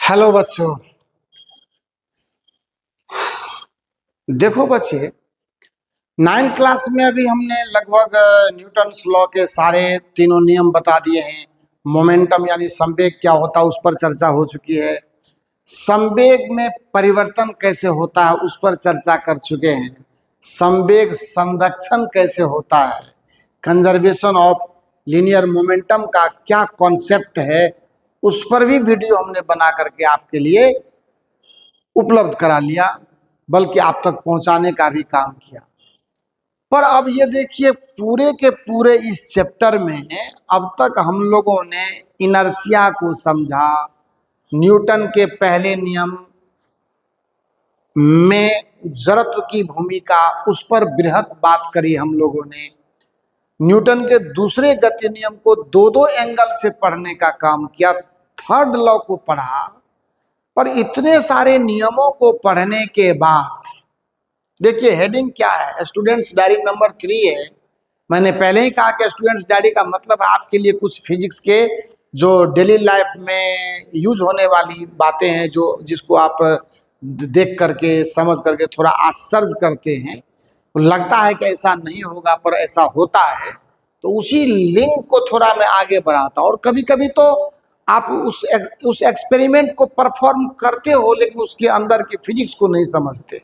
Hello बच्चों। देखो बच्चे, नाइन्थ क्लास में अभी हमने लगभग न्यूटन्स लॉ के सारे तीनों नियम बता दिए हैं। मोमेंटम यानी संवेग क्या होता है उस पर चर्चा हो चुकी है। संवेग में परिवर्तन कैसे होता है उस पर चर्चा कर चुके हैं। संवेग संरक्षण कैसे होता है, कंजर्वेशन ऑफ लीनियर मोमेंटम का क्या कॉन्सेप्ट है, उस पर भी वीडियो हमने बना करके आपके लिए उपलब्ध करा लिया, बल्कि आप तक पहुंचाने का भी काम किया। पर अब ये देखिए, पूरे के पूरे इस चैप्टर में अब तक हम लोगों ने इनर्शिया को समझा, न्यूटन के पहले नियम में जड़त्व की भूमिका उस पर बृहत बात करी हम लोगों ने। न्यूटन के दूसरे गति नियम को दो दो एंगल से पढ़ने का काम किया, थर्ड लॉ को पढ़ा। पर इतने सारे नियमों को पढ़ने के बाद देखिए हेडिंग क्या है, स्टूडेंट्स डायरी नंबर 3 है। मैंने पहले ही कहा कि स्टूडेंट्स डायरी का मतलब आपके लिए कुछ फिजिक्स के जो डेली लाइफ में यूज होने वाली बातें हैं, जो जिसको आप देख करके समझ करके थोड़ा आश्चर्य करते हैं, तो लगता है कि ऐसा नहीं होगा पर ऐसा होता है, तो उसी लिंक को थोड़ा मैं आगे बढ़ाता हूँ। और कभी कभी तो आप उस एक्सपेरिमेंट को परफॉर्म करते हो लेकिन उसके अंदर की फिजिक्स को नहीं समझते।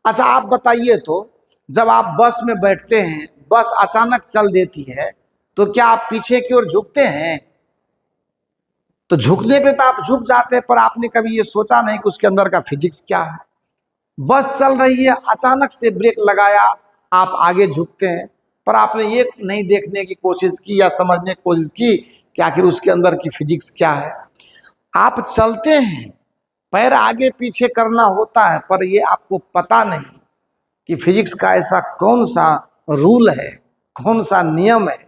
अच्छा आप बताइए, तो जब आप बस में बैठते हैं, बस अचानक चल देती है, तो क्या आप पीछे की ओर झुकते हैं? तो झुकने के लिए तो आप झुक जाते हैं, पर आपने कभी ये सोचा नहीं कि उसके अंदर का फिजिक्स क्या है। बस चल रही है, अचानक से ब्रेक लगाया, आप आगे झुकते हैं, पर आपने ये नहीं देखने की कोशिश की या समझने की कोशिश की कि आखिर उसके अंदर की फिजिक्स क्या है। आप चलते हैं, पैर आगे पीछे करना होता है, पर ये आपको पता नहीं कि फिजिक्स का ऐसा कौन सा रूल है, कौन सा नियम है,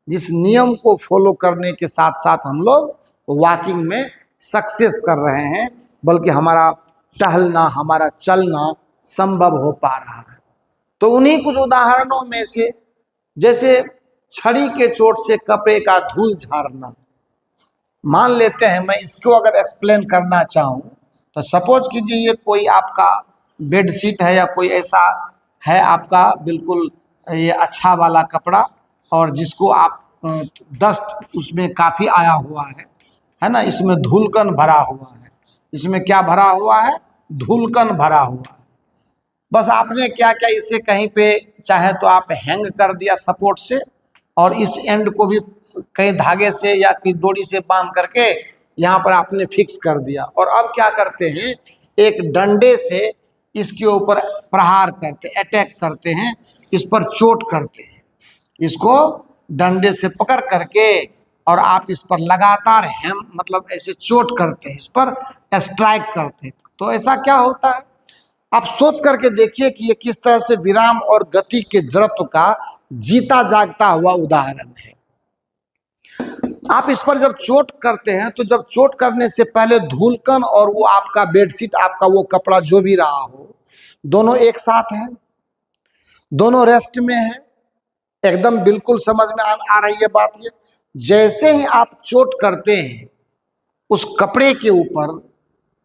जिस नियम को फॉलो करने के साथ साथ हम लोग वॉकिंग में सक्सेस कर रहे हैं, बल्कि हमारा टहलना, हमारा चलना संभव हो पा रहा है। तो उन्हीं कुछ उदाहरणों में से, जैसे छड़ी के चोट से कपड़े का धूल झाड़ना, मान लेते हैं मैं इसको अगर एक्सप्लेन करना चाहूँ तो सपोज कीजिए ये कोई आपका बेडशीट है या कोई ऐसा है आपका बिल्कुल ये अच्छा वाला कपड़ा, और जिसको आप डस्ट उसमें काफ़ी आया हुआ है ना, इसमें धूलकण भरा हुआ है। इसमें क्या भरा हुआ है? धूलकण भरा हुआ है। बस आपने क्या क्या इसे कहीं पे चाहे तो आप हैंग कर दिया सपोर्ट से, और इस एंड को भी कहीं धागे से या कोई डोरी से बांध करके यहाँ पर आपने फिक्स कर दिया। और अब क्या करते हैं, एक डंडे से इसके ऊपर प्रहार करते, अटैक करते हैं, इस पर चोट करते हैं, इसको डंडे से पकड़ करके, और आप इस पर लगातार मतलब ऐसे चोट करते हैं, इस पर स्ट्राइक करते हैं। तो ऐसा क्या होता है, आप सोच करके देखिए कि ये किस तरह से विराम और गति के जड़त्व का जीता जागता हुआ उदाहरण है। आप इस पर जब चोट करते हैं, तो जब चोट करने से पहले धूलकण और वो आपका बेडशीट, आपका वो कपड़ा जो भी रहा हो, दोनों एक साथ हैं, दोनों रेस्ट में हैं, एकदम बिल्कुल समझ में आ रही है बात। ये जैसे ही आप चोट करते हैं उस कपड़े के ऊपर,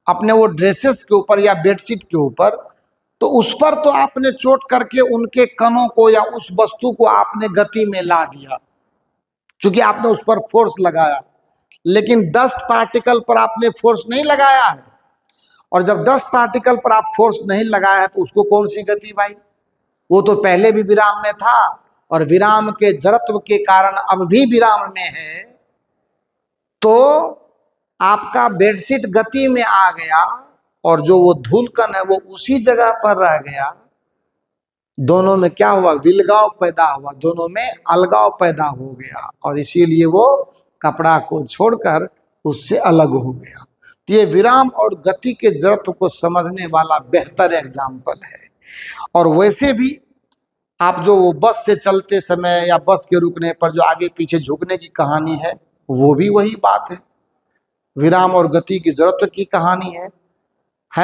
अपने वो ड्रेसेस के ऊपर या बेडशीट के ऊपर, तो उस पर तो आपने चोट करके उनके कणों को या उस वस्तु को आपने गति में ला दिया, क्योंकि आपने उस पर फोर्स लगाया। लेकिन डस्ट पार्टिकल पर आपने फोर्स नहीं लगाया है, और जब डस्ट पार्टिकल पर आप फोर्स नहीं लगाया है तो उसको कौन सी गति भाई? वो तो पहले भी विराम में था, और विराम के जड़त्व के कारण अब भी विराम में है। तो आपका बेडशीट गति में आ गया, और जो वो धूलकण है वो उसी जगह पर रह गया। दोनों में क्या हुआ? विलगाव पैदा हुआ, दोनों में अलगाव पैदा हो गया, और इसीलिए वो कपड़ा को छोड़कर उससे अलग हो गया। तो ये विराम और गति के जड़त्व को समझने वाला बेहतर एग्जाम्पल है। और वैसे भी आप जो वो बस से चलते समय या बस के रुकने पर जो आगे पीछे झुकने की कहानी है, वो भी वही बात है, विराम और गति की जड़त्व की कहानी है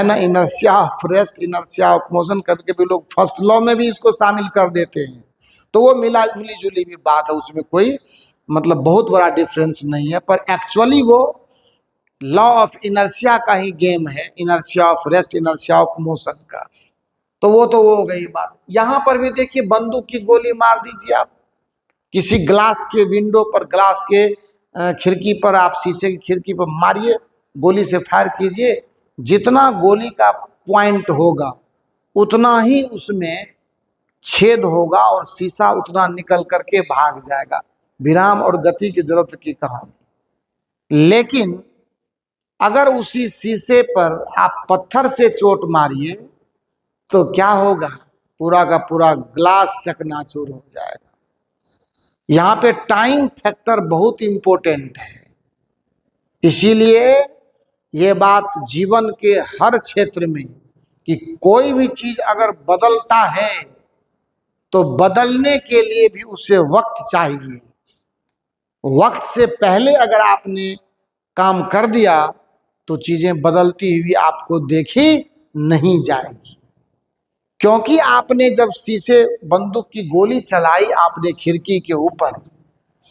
ना। Inertia of rest, inertia of motion करके भी लोग फर्स्ट लॉ में भी इसको शामिल कर देते हैं, तो वो मिली जुली भी बात है, उसमें कोई मतलब बहुत बड़ा डिफरेंस नहीं है। पर एक्चुअली वो लॉ ऑफ इनर्शिया का ही गेम है, inertia of rest, inertia of motion का। तो वो हो गई बात। यहां पर भी देखिए, बंदूक की गोली मार दीजिए आप किसी ग्लास के विंडो पर, ग्लास के खिड़की पर, आप शीशे की खिड़की पर मारिए, गोली से फायर कीजिए, जितना गोली का पॉइंट होगा उतना ही उसमें छेद होगा और शीशा उतना निकल करके भाग जाएगा। विराम और गति की जरूरत की कहानी। लेकिन अगर उसी शीशे पर आप पत्थर से चोट मारिए तो क्या होगा, पूरा का पूरा ग्लास चकनाचूर हो जाएगा। यहाँ पे टाइम फैक्टर बहुत इंपॉर्टेंट है। इसीलिए ये बात जीवन के हर क्षेत्र में कि कोई भी चीज अगर बदलता है तो बदलने के लिए भी उसे वक्त चाहिए। वक्त से पहले अगर आपने काम कर दिया तो चीजें बदलती हुई आपको देखी नहीं जाएगी। क्योंकि आपने जब शीशे बंदूक की गोली चलाई आपने खिड़की के ऊपर,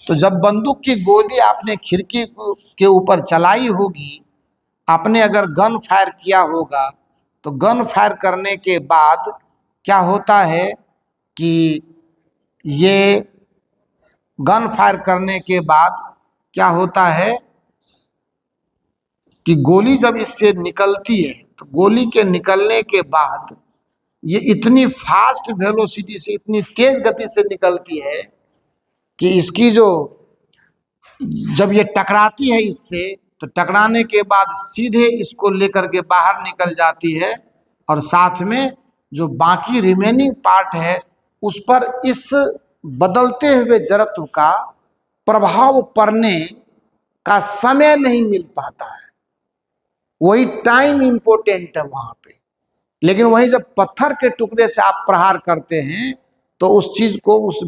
तो जब बंदूक की गोली आपने खिड़की के ऊपर चलाई होगी, आपने अगर गन फायर किया होगा, तो गन फायर करने के बाद क्या होता है कि ये गन फायर करने के बाद क्या होता है कि गोली जब इससे निकलती है तो गोली के निकलने के बाद ये इतनी फास्ट वेलोसिटी से, इतनी तेज गति से निकलती है कि इसकी जो, जब ये टकराती है इससे, तो टकराने के बाद सीधे इसको लेकर के बाहर निकल जाती है और साथ में जो बाकी रिमेनिंग पार्ट है उस पर इस बदलते हुए जड़त्व का प्रभाव पड़ने का समय नहीं मिल पाता है। वही टाइम इंपॉर्टेंट है वहां पे। लेकिन वही जब पत्थर के टुकड़े से आप प्रहार करते हैं तो उस चीज को, उस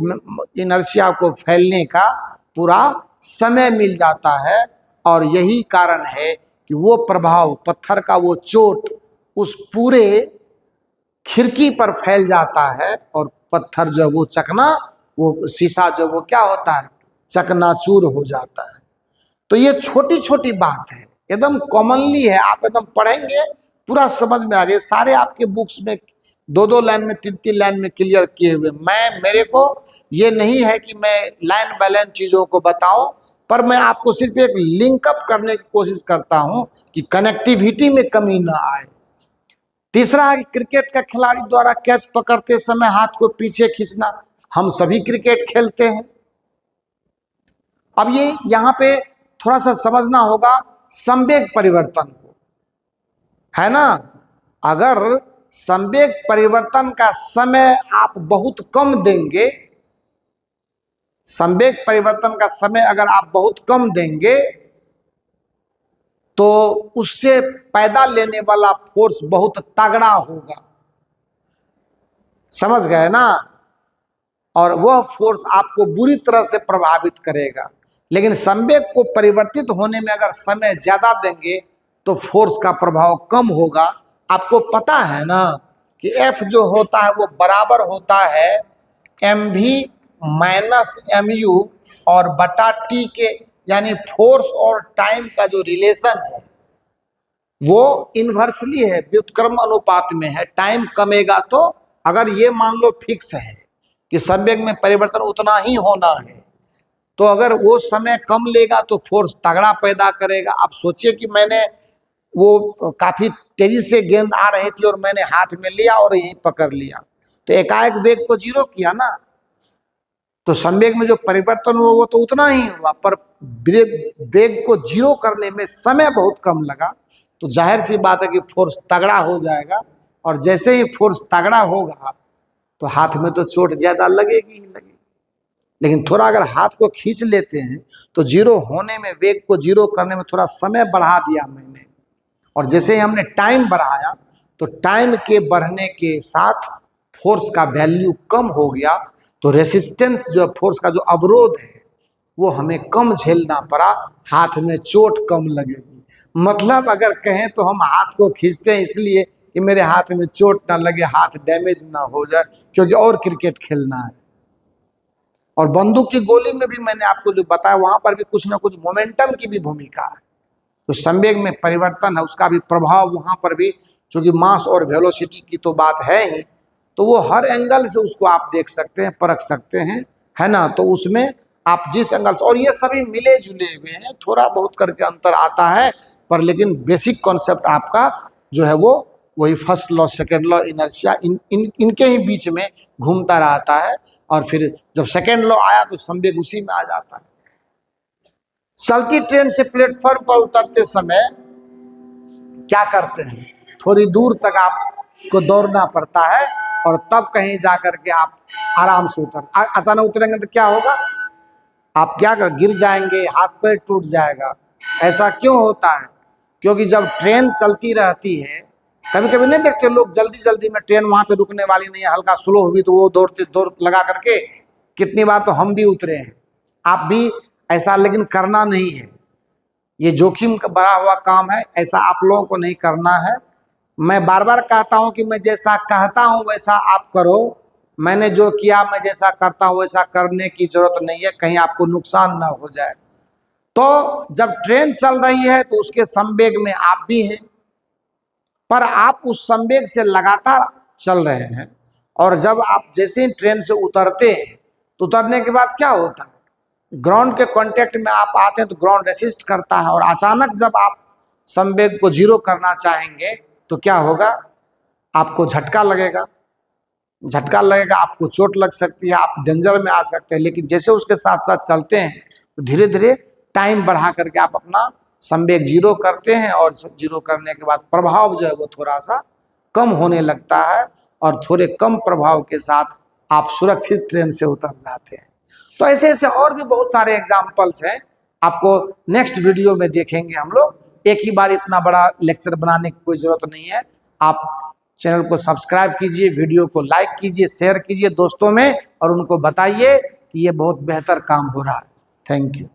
इनर्शिया को फैलने का पूरा समय मिल जाता है। और यही कारण है कि वो प्रभाव, पत्थर का वो चोट उस पूरे खिड़की पर फैल जाता है और पत्थर जो वो वो शीशा जो वो क्या होता है, चकनाचूर हो जाता है। तो ये छोटी छोटी बात है, एकदम कॉमनली है, आप एकदम पढ़ेंगे पूरा समझ में आ गए। सारे आपके बुक्स में 2-2 लाइन में, 3-3 लाइन में क्लियर किए हुए। मेरे को ये नहीं है कि मैं लाइन बाय लाइन चीजों को बताऊं, पर मैं आपको सिर्फ एक लिंकअप करने की कोशिश करता हूं कि कनेक्टिविटी में कमी ना आए। तीसरा है कि क्रिकेट का खिलाड़ी द्वारा कैच पकड़ते समय हाथ को पीछे खींचना। हम सभी क्रिकेट खेलते हैं। अब ये यहां पे थोड़ा सा समझना होगा संवेग परिवर्तन को, है ना। अगर संवेग परिवर्तन का समय आप बहुत कम देंगे, संवेग परिवर्तन का समय अगर आप बहुत कम देंगे तो उससे पैदा लेने वाला फोर्स बहुत तगड़ा होगा, समझ गए ना। और वह फोर्स आपको बुरी तरह से प्रभावित करेगा। लेकिन संवेग को परिवर्तित होने में अगर समय ज्यादा देंगे तो फोर्स का प्रभाव कम होगा। आपको पता है ना कि F जो होता है वो बराबर होता है mv माइनस mu और बटा t के, यानी फोर्स और टाइम का जो रिलेशन है वो इन्वर्सली है, व्युत्क्रम अनुपात में है। टाइम कमेगा तो, अगर ये मान लो फिक्स है कि संवेग में परिवर्तन उतना ही होना है, तो अगर वो समय कम लेगा तो फोर्स तगड़ा पैदा करेगा। आप सोचिए कि मैंने वो काफी तेजी से गेंद आ रही थी और मैंने हाथ में लिया और यही पकड़ लिया, तो एकाएक वेग को 0 किया ना, तो संवेग में जो परिवर्तन हुआ वो तो उतना ही हुआ, पर वेग को 0 करने में समय बहुत कम लगा। तो जाहिर सी बात है कि फोर्स तगड़ा हो जाएगा। और जैसे ही फोर्स तगड़ा होगा तो हाथ में तो चोट ज्यादा लगेगी ही लगेगी। लेकिन थोड़ा अगर हाथ को खींच लेते हैं तो 0 होने में, वेग को 0 करने में थोड़ा समय बढ़ा दिया मैंने, और जैसे ही हमने टाइम बढ़ाया तो टाइम के बढ़ने के साथ फोर्स का वैल्यू कम हो गया। तो रेसिस्टेंस जो फोर्स का जो अवरोध है वो हमें कम झेलना पड़ा, हाथ में चोट कम लगेगी। मतलब अगर कहें तो हम हाथ को खींचते हैं इसलिए कि मेरे हाथ में चोट ना लगे, हाथ डैमेज ना हो जाए, क्योंकि और क्रिकेट खेलना है। और बंदूक की गोली में भी मैंने आपको जो बताया वहां पर भी कुछ ना कुछ मोमेंटम की भी भूमिका है। तो संवेग में परिवर्तन है उसका भी प्रभाव वहाँ पर भी, क्योंकि मास और वेलोसिटी की तो बात है ही, तो वो हर एंगल से उसको आप देख सकते हैं, परख सकते हैं, है ना। तो उसमें आप जिस एंगल से, और ये सभी मिले जुले हुए हैं, थोड़ा बहुत करके अंतर आता है पर लेकिन बेसिक कॉन्सेप्ट आपका जो है वो वही first law, second law, inertia, इनके ही बीच में घूमता रहता है। और फिर जब सेकेंड लॉ आया तो संवेग उसी में आ जाता है। चलती ट्रेन से प्लेटफॉर्म पर उतरते समय क्या करते हैं, थोड़ी दूर तक आपको दौड़ना पड़ता है और तब कहीं जाकर के आप आराम से अचानक उतरेंगे तो क्या होगा, आप क्या कर गिर जाएंगे, हाथ पैर टूट जाएगा। ऐसा क्यों होता है, क्योंकि जब ट्रेन चलती रहती है, कभी कभी नहीं देखते लोग जल्दी जल्दी में, ट्रेन वहां पे रुकने वाली नहीं है, हल्का स्लो हुई तो वो दौड़ लगा करके, कितनी बार तो हम भी उतरे हैं, आप भी ऐसा, लेकिन करना नहीं है, ये जोखिम का बड़ा हुआ काम है, ऐसा आप लोगों को नहीं करना है। मैं बार बार कहता हूं कि मैं जैसा कहता हूं वैसा आप करो, मैंने जो किया मैं जैसा करता हूं वैसा करने की जरूरत नहीं है, कहीं आपको नुकसान ना हो जाए। तो जब ट्रेन चल रही है तो उसके संवेग में आप भी हैं, पर आप उस संवेग से लगातार चल रहे हैं, और जब आप जैसे ही ट्रेन से उतरते हैं तो उतरने के बाद क्या होता है, ग्राउंड के कांटेक्ट में आप आते हैं तो ग्राउंड रेसिस्ट करता है, और अचानक जब आप संवेग को जीरो करना चाहेंगे तो क्या होगा, आपको झटका लगेगा, आपको चोट लग सकती है, आप डेंजर में आ सकते हैं। लेकिन जैसे उसके साथ साथ चलते हैं तो धीरे धीरे टाइम बढ़ा करके आप अपना संवेग जीरो करते हैं, और जीरो करने के बाद प्रभाव जो है वो थोड़ा सा कम होने लगता है, और थोड़े कम प्रभाव के साथ आप सुरक्षित ट्रेन से उतर जाते हैं। तो ऐसे ऐसे और भी बहुत सारे एग्जाम्पल्स हैं, आपको नेक्स्ट वीडियो में देखेंगे हम लोग। एक ही बार इतना बड़ा लेक्चर बनाने की कोई जरूरत नहीं है। आप चैनल को सब्सक्राइब कीजिए, वीडियो को लाइक कीजिए, शेयर कीजिए दोस्तों में, और उनको बताइए कि ये बहुत बेहतर काम हो रहा है। Thank you.